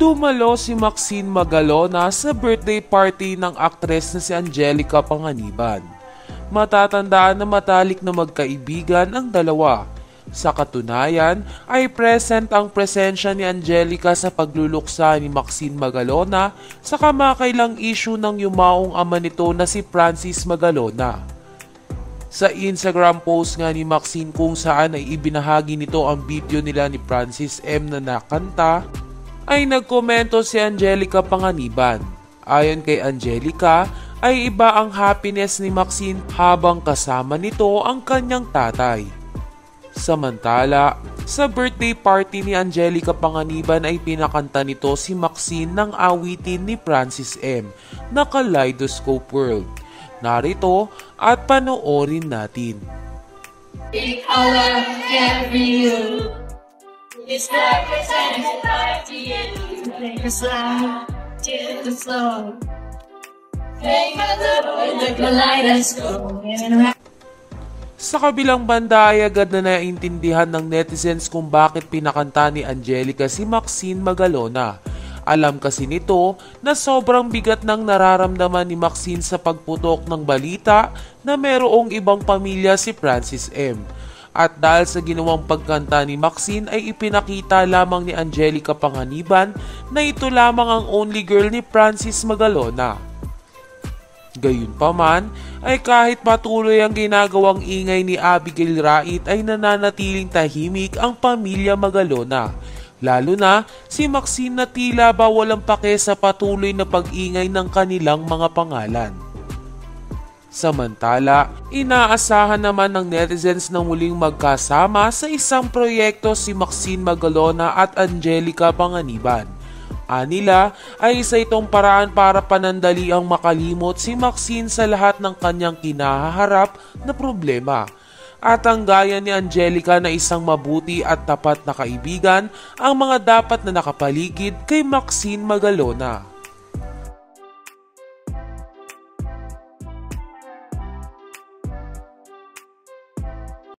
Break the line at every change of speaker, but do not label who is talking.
Dumalo si Maxine Magalona sa birthday party ng aktres na si Angelica Panganiban. Matatandaan na matalik na magkaibigan ang dalawa. Sa katunayan ay present ang presensya ni Angelica sa pagluluksa ni Maxine Magalona sa kamakailang issue ng yumaong ama nito na si Francis Magalona. Sa Instagram post nga ni Maxine kung saan ay ibinahagi nito ang video nila ni Francis M na nakanta, ay nagkomento si Angelica Panganiban. Ayon kay Angelica, ay iba ang happiness ni Maxine habang kasama nito ang kanyang tatay. Samantala, sa birthday party ni Angelica Panganiban ay pinakanta nito si Maxine ng awitin ni Francis M na Kaleidoscope World. Narito at panoorin natin.
Big color every you. It's represented by you. Take a slide, take a slow. Take a look with the kaleidoscope.
Sa kabilang banda ay agad na naiintindihan ng netizens kung bakit pinakanta ni Angelica si Maxine Magalona. Alam kasi nito na sobrang bigat ng nararamdaman ni Maxine sa pagputok ng balita na mayroong ibang pamilya si Francis M. At dahil sa ginawang pagkanta ni Maxine ay ipinakita lamang ni Angelica Panganiban na ito lamang ang only girl ni Francis Magalona. Gayunpaman ay kahit patuloy ang ginagawang ingay ni Abigail Rait ay nananatiling tahimik ang pamilya Magalona. Lalo na si Maxine na tila ba walang pake sa patuloy na pag-ingay ng kanilang mga pangalan. Samantala, inaasahan naman ng netizens na muling magkasama sa isang proyekto si Maxine Magalona at Angelica Panganiban. Anila ay isa itong paraan para panandali ang makalimot si Maxine sa lahat ng kanyang kinahaharap na problema. At ang gaya ni Angelica na isang mabuti at tapat na kaibigan ang mga dapat na nakapaligid kay Maxine Magalona.